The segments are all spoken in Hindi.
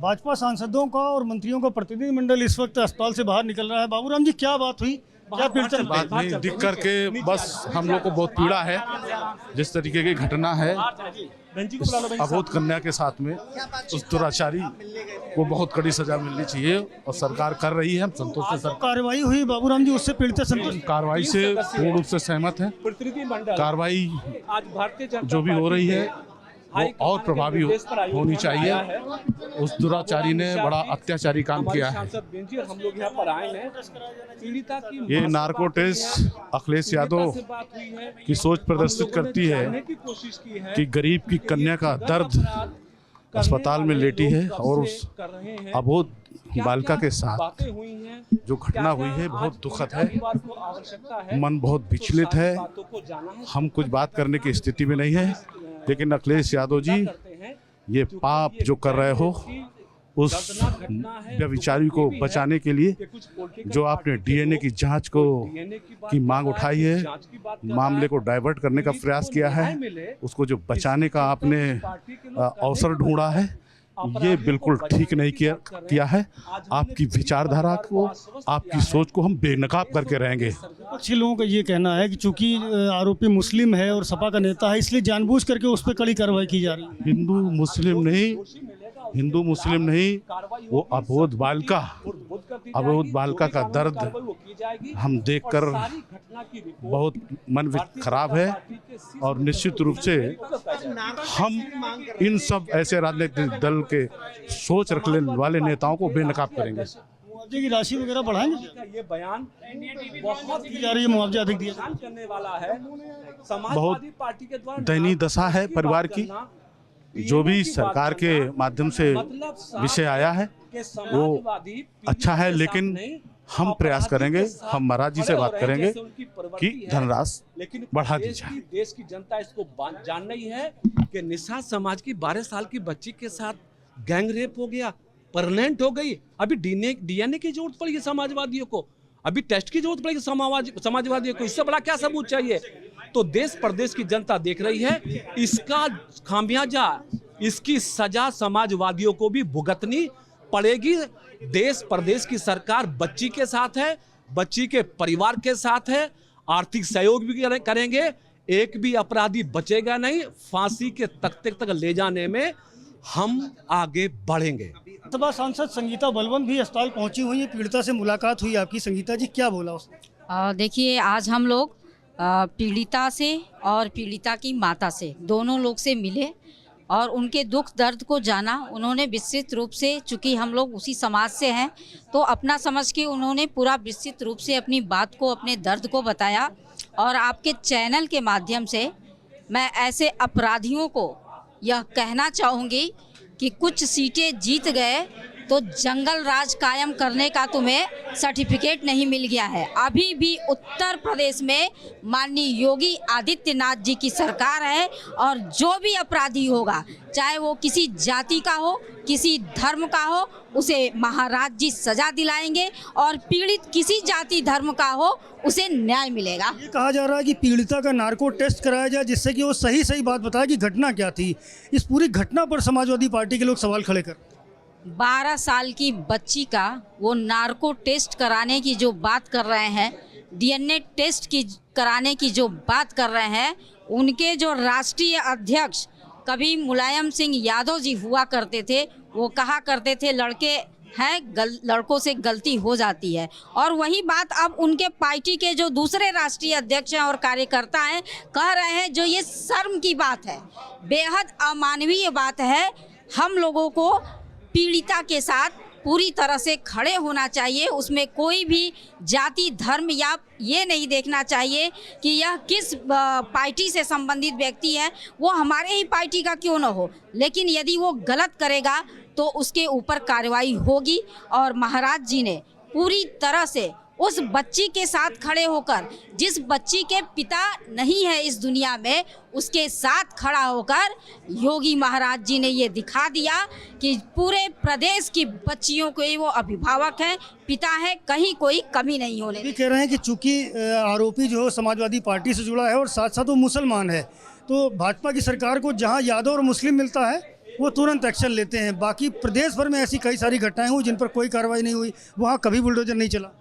भाजपा सांसदों का और मंत्रियों का प्रतिनिधिमंडल इस वक्त अस्पताल से बाहर निकल रहा है। बाबूराम जी, क्या बात हुई? क्या पीड़ित बात नहीं दिख करके बस हम लोग को बहुत पीड़ा है। जिस तरीके की घटना है अबोध कन्या के साथ में, उस दुराचारी को बहुत कड़ी सजा मिलनी चाहिए और सरकार कर रही है। हम संतोष से सर कार्रवाई हुई बाबूराम जी, उससे पीड़ित संतोष? कार्रवाई से पूर्ण रूप से सहमत है। कार्रवाई जो भी हो रही है वो और प्रभावी होनी चाहिए। उस दुराचारी ने बड़ा अत्याचारी काम किया है। ये नार्को टेस्ट अखिलेश यादव की सोच प्रदर्शित करती है कि गरीब की कन्या का दर्द अस्पताल में लेटी है और उस अबोध बालिका के साथ जो घटना हुई है बहुत दुखद है। मन बहुत विचलित है। हम कुछ बात करने की स्थिति में नहीं है, लेकिन अखिलेश यादव जी ये पाप जो कर रहे हो, उस व्यभिचारी को बचाने के लिए जो आपने डीएनए की जांच की मांग उठाई है, मामले को डाइवर्ट करने का प्रयास किया है, उसको जो बचाने का आपने अवसर ढूंढा है, ये बिल्कुल ठीक नहीं किया है। आपकी विचारधारा को, आपकी सोच को हम बेनकाब करके रहेंगे। कुछ लोगों का ये कहना है कि चूंकि आरोपी मुस्लिम है और सपा का नेता है, इसलिए जानबूझ करके उस पर कड़ी कार्रवाई की जा रही है। हिंदू मुस्लिम नहीं, वो अबोध बालिका का दर्द हम देखकर बहुत मन खराब है और निश्चित रूप से हम इन सब ऐसे राजनीतिक दल के सोच रखने वाले नेताओं को बेनकाब करेंगे। मुआवजे की राशि वगैरह बढ़ाएंगे? ये बयान बहुत की जा रही है, मुआवजा अधिक दिया करने वाला है। बहुत दयनीय दशा है परिवार की। जो भी सरकार के माध्यम से विषय आया है वो अच्छा है, लेकिन हम प्रयास करेंगे, हम महाराज जी से बात करेंगे कि धनराशि बढ़ा दी जाए। देश की जनता इसको जान रही है कि निषाद समाज की 12 साल की बच्ची के साथ गैंग रेप हो गया, परमानेंट हो गई। अभी डीएनए की जरूरत पड़ेगी समाजवादियों को, अभी टेस्ट की जरूरत पड़ेगी समाजवादियों को। इससे बड़ा क्या सबूत चाहिए? तो देश प्रदेश की जनता देख रही है। इसका खामियाजा, इसकी सजा समाजवादियों को भी भुगतनी पड़ेगी। देश प्रदेश की सरकार बच्ची के साथ है, बच्ची के परिवार के साथ है, आर्थिक सहयोग भी करेंगे। एक भी अपराधी बचेगा नहीं। फांसी के तख्ते तक ले जाने में हम आगे बढ़ेंगे। सभा सांसद संगीता बलवन भी अस्पताल पहुंची हुई है, पीड़िता से मुलाकात हुई आपकी। संगीता जी, क्या बोला उसने? देखिए, आज हम लोग पीड़िता से और पीड़िता की माता से, दोनों लोग से मिले और उनके दुख दर्द को जाना। उन्होंने विस्तृत रूप से, चूँकि हम लोग उसी समाज से हैं, तो अपना समझ के उन्होंने पूरा विस्तृत रूप से अपनी बात को, अपने दर्द को बताया। और आपके चैनल के माध्यम से मैं ऐसे अपराधियों को यह कहना चाहूँगी कि कुछ सीटें जीत गए तो जंगल राज कायम करने का तुम्हें सर्टिफिकेट नहीं मिल गया है। अभी भी उत्तर प्रदेश में माननीय योगी आदित्यनाथ जी की सरकार है और जो भी अपराधी होगा, चाहे वो किसी जाति का हो, किसी धर्म का हो, उसे महाराज जी सजा दिलाएंगे और पीड़ित किसी जाति धर्म का हो उसे न्याय मिलेगा। ये कहा जा रहा है कि पीड़िता का नार्को टेस्ट कराया जाए, जिससे कि वो सही बात बताए कि घटना क्या थी। इस पूरी घटना पर समाजवादी पार्टी के लोग सवाल खड़े कर 12 साल की बच्ची का वो नार्को टेस्ट कराने की जो बात कर रहे हैं, डीएनए टेस्ट की कराने की जो बात कर रहे हैं, उनके जो राष्ट्रीय अध्यक्ष कभी मुलायम सिंह यादव जी हुआ करते थे, वो कहा करते थे लड़के हैं, लड़कों से गलती हो जाती है। और वही बात अब उनके पार्टी के जो दूसरे राष्ट्रीय अध्यक्ष हैं और कार्यकर्ता हैं कह रहे हैं, जो ये शर्म की बात है, बेहद अमानवीय बात है। हम लोगों को पीड़िता के साथ पूरी तरह से खड़े होना चाहिए। उसमें कोई भी जाति धर्म या ये नहीं देखना चाहिए कि यह किस पार्टी से संबंधित व्यक्ति है, वो हमारे ही पार्टी का क्यों न हो, लेकिन यदि वो गलत करेगा तो उसके ऊपर कार्रवाई होगी। और महाराज जी ने पूरी तरह से उस बच्ची के साथ खड़े होकर, जिस बच्ची के पिता नहीं है इस दुनिया में, उसके साथ खड़ा होकर योगी महाराज जी ने ये दिखा दिया कि पूरे प्रदेश की बच्चियों के वो अभिभावक हैं, पिता है, कहीं कोई कमी नहीं होने। ये कह रहे हैं कि चूंकि आरोपी जो समाजवादी पार्टी से जुड़ा है और साथ साथ वो मुसलमान है, तो भाजपा की सरकार को जहां यादव और मुस्लिम मिलता है वो तुरंत एक्शन लेते हैं। बाकी प्रदेश भर में ऐसी कई सारी घटनाएं हुई जिन पर कोई कार्रवाई नहीं हुई, वहाँ कभी बुलडोजर नहीं चला।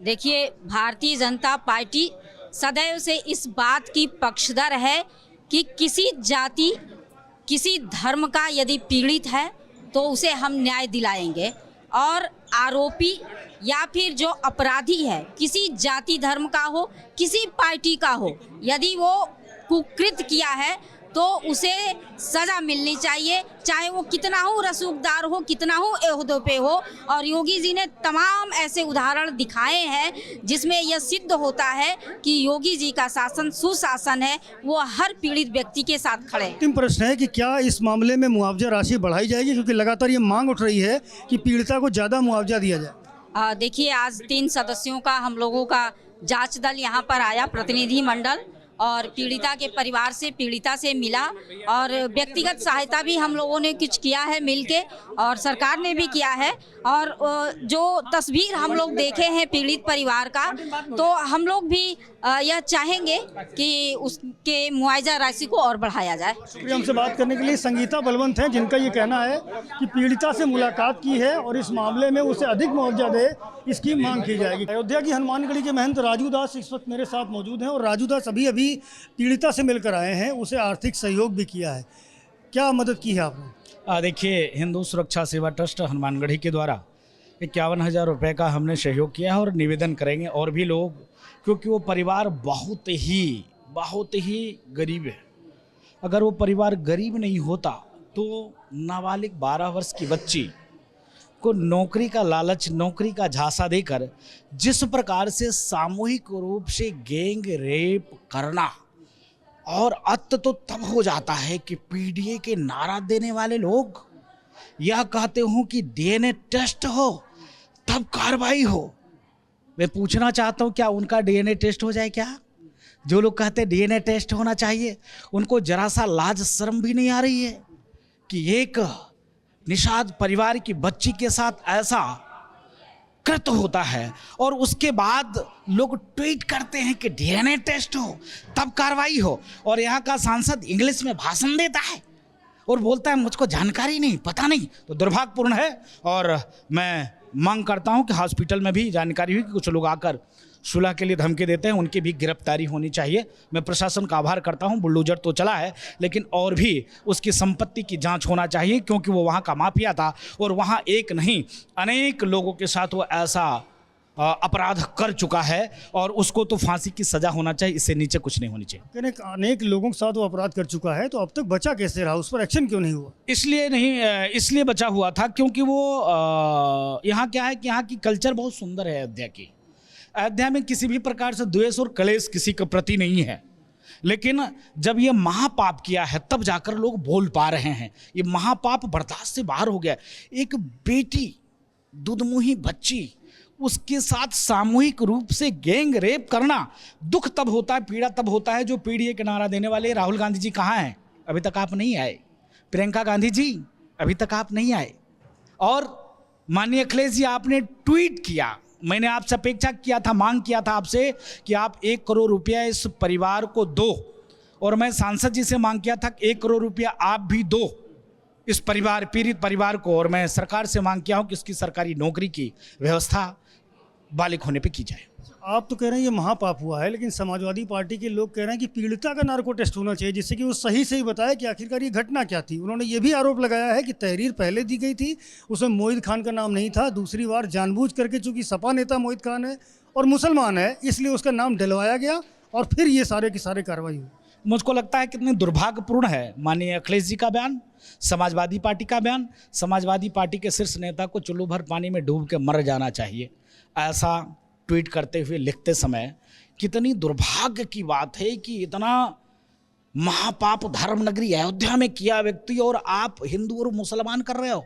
देखिए, भारतीय जनता पार्टी सदैव से इस बात की पक्षधर है कि किसी जाति, किसी धर्म का यदि पीड़ित है तो उसे हम न्याय दिलाएंगे, और आरोपी या फिर जो अपराधी है किसी जाति धर्म का हो, किसी पार्टी का हो, यदि वो कुकृत किया है तो उसे सज़ा मिलनी चाहिए, चाहे वो कितना हो रसूखदार हो, कितना हो ओहदे पे हो। और योगी जी ने तमाम ऐसे उदाहरण दिखाए हैं जिसमें यह सिद्ध होता है कि योगी जी का शासन सुशासन है, वो हर पीड़ित व्यक्ति के साथ खड़े। अंतिम प्रश्न है कि क्या इस मामले में मुआवजा राशि बढ़ाई जाएगी, क्योंकि लगातार ये मांग उठ रही है कि पीड़िता को ज़्यादा मुआवजा दिया जाए। देखिए, आज 3 सदस्यों का हम लोगों का जांच दल यहाँ पर आया, प्रतिनिधि मंडल, और पीड़िता के परिवार से, पीड़िता से मिला, और व्यक्तिगत सहायता भी हम लोगों ने कुछ किया है मिलके, और सरकार ने भी किया है। और जो तस्वीर हम लोग देखे हैं पीड़ित परिवार का, तो हम लोग भी यह चाहेंगे कि उसके मुआवजा राशि को और बढ़ाया जाए। शुक्रिया हमसे बात करने के लिए। संगीता बलवंत हैं, जिनका ये कहना है कि पीड़िता से मुलाकात की है और इस मामले में उसे अधिक मुआवजा दे, इसकी मांग की जाएगी। अयोध्या की हनुमानगढ़ी के महंत राजू दास इस वक्त मेरे साथ मौजूद हैं, और राजू दास अभी अभी पीड़िता से मिलकर आए हैं, उसे आर्थिक सहयोग भी किया है। क्या मदद की है आपने? देखिए, हिंदू सुरक्षा सेवा ट्रस्ट हनुमानगढ़ी के द्वारा 51,000 रुपये का हमने सहयोग किया है, और निवेदन करेंगे और भी लोग, क्योंकि वो परिवार बहुत ही गरीब है। अगर वो परिवार गरीब नहीं होता तो नाबालिग 12 वर्ष की बच्ची को नौकरी का लालच, नौकरी का झांसा देकर जिस प्रकार से सामूहिक रूप से गैंग रेप करना, और अंत तो तब हो जाता है कि पीडीए के नारा देने वाले लोग यह कहते हो कि डीएनए टेस्ट हो तब कार्रवाई हो। मैं पूछना चाहता हूँ, क्या उनका डीएनए टेस्ट हो जाए क्या? जो लोग कहते हैं डीएनए टेस्ट होना चाहिए, उनको जरा सा लाज शर्म भी नहीं आ रही है कि एक निषाद परिवार की बच्ची के साथ ऐसा कृत्य होता है, और उसके बाद लोग ट्वीट करते हैं कि डीएनए टेस्ट हो तब कार्रवाई हो। और यहाँ का सांसद इंग्लिश में भाषण देता है और बोलता है मुझको जानकारी नहीं, पता नहीं। तो दुर्भाग्यपूर्ण है, और मैं मांग करता हूँ कि हॉस्पिटल में भी जानकारी हुई कि कुछ लोग आकर सुलह के लिए धमकी देते हैं, उनकी भी गिरफ्तारी होनी चाहिए। मैं प्रशासन का आभार करता हूं, बुलडोजर तो चला है, लेकिन और भी उसकी संपत्ति की जांच होना चाहिए, क्योंकि वो वहां का माफिया था, और वहां एक नहीं अनेक लोगों के साथ वो ऐसा अपराध कर चुका है, और उसको तो फांसी की सजा होना चाहिए, इससे नीचे कुछ नहीं होनी चाहिए। अनेक लोगों के साथ वो अपराध कर चुका है, तो अब तक बचा कैसे रहा? उस पर एक्शन क्यों नहीं हुआ? इसलिए बचा हुआ था क्योंकि वो यहाँ क्या है कि यहाँ की कल्चर बहुत सुंदर है। अयोध्या में किसी भी प्रकार से द्वेष और कलेश किसी के प्रति नहीं है, लेकिन जब ये महापाप किया है तब जाकर लोग बोल पा रहे हैं। ये महापाप बर्दाश्त से बाहर हो गया। एक बेटी, दुधमुही बच्ची, उसके साथ सामूहिक रूप से गैंग रेप करना, दुख तब होता है, पीड़ा तब होता है। जो पीड़िए के नारा देने वाले राहुल गांधी जी कहाँ हैं? अभी तक आप नहीं आए। प्रियंका गांधी जी अभी तक आप नहीं आए। और माननीय अखिलेश जी, आपने ट्वीट किया, मैंने आपसे अपेक्षा किया था, मांग किया था आपसे कि आप 1 करोड़ रुपया इस परिवार को दो, और मैं सांसद जी से मांग किया था 1 करोड़ रुपया आप भी दो इस परिवार, पीड़ित परिवार को। और मैं सरकार से मांग किया हूं कि इसकी सरकारी नौकरी की व्यवस्था बालिग होने पे की जाए। आप तो कह रहे हैं ये महापाप हुआ है, लेकिन समाजवादी पार्टी के लोग कह रहे हैं कि पीड़िता का नार्को टेस्ट होना चाहिए, जिससे कि वो सही से ही बताए कि आखिरकार ये घटना क्या थी। उन्होंने ये भी आरोप लगाया है कि तहरीर पहले दी गई थी, उसमें मोहित खान का नाम नहीं था। दूसरी बार जानबूझ करके, चूंकि सपा नेता मोहित खान है और मुसलमान है, इसलिए उसका नाम डलवाया गया, और फिर ये सारे की सारे कार्रवाई हुई। मुझको लगता है कितनी दुर्भाग्यपूर्ण है माननीय अखिलेश जी का बयान, समाजवादी पार्टी का बयान। समाजवादी पार्टी के शीर्ष नेता को चुल्लू भर पानी में डूब के मर जाना चाहिए, ऐसा ट्वीट करते हुए, लिखते समय। कितनी दुर्भाग्य की बात है कि इतना महापाप धर्म नगरी अयोध्या में किया व्यक्ति, और आप हिंदू और मुसलमान कर रहे हो।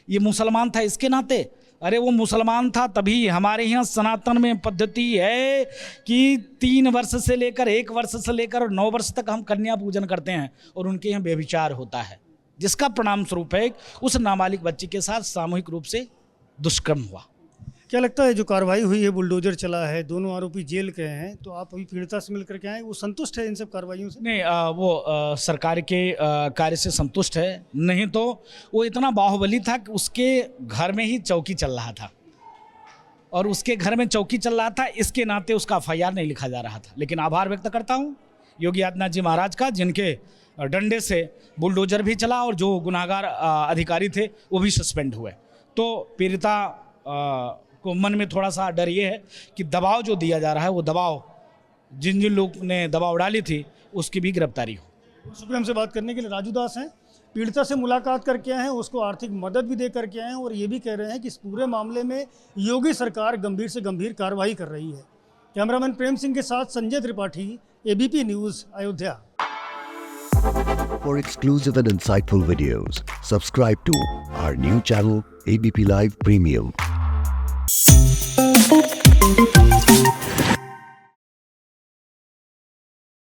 ये मुसलमान था इसके नाते, अरे वो मुसलमान था तभी। हमारे यहाँ सनातन में पद्धति है कि 3 वर्ष से लेकर 1 वर्ष से लेकर 9 वर्ष तक हम कन्या पूजन करते हैं, और उनके यहाँ व्यभिचार होता है, जिसका परिणाम स्वरूप है उस नाबालिग बच्ची के साथ सामूहिक रूप से दुष्कर्म हुआ। क्या लगता है जो कार्रवाई हुई है, बुलडोजर चला है, दोनों आरोपी जेल गए हैं, तो आप अभी पीड़िता से मिलकर के आए, वो संतुष्ट है इन सब कार्रवाइयों से? नहीं, वो सरकार के कार्य से संतुष्ट है। नहीं तो वो इतना बाहुबली था कि उसके घर में ही चौकी चल रहा था, और उसके घर में चौकी चल रहा था, इसके नाते उसका FIR नहीं लिखा जा रहा था। लेकिन आभार व्यक्त करता हूँ योगी आदित्यनाथ जी महाराज का, जिनके डंडे से बुलडोजर भी चला और जो गुनाहगार अधिकारी थे वो भी सस्पेंड हुए। तो पीड़िता को मन में थोड़ा सा डर ये है कि दबाव जो दिया जा रहा है, वो दबाव जिन जिन लोग ने दबाव डाली थी उसकी भी गिरफ्तारी हो। शुक्रिया हमसे बात करने के लिए। राजू दास हैं, पीड़िता से मुलाकात करके आए हैं, उसको आर्थिक मदद भी दे करके आए हैं, और ये भी कह रहे हैं कि इस पूरे मामले में योगी सरकार गंभीर से गंभीर कार्रवाई कर रही है। कैमरामैन प्रेम सिंह के साथ Sanjay Tripathi, ABP news, Ayodhya. For exclusive and insightful videos, subscribe to our new channel ABP Live Premium.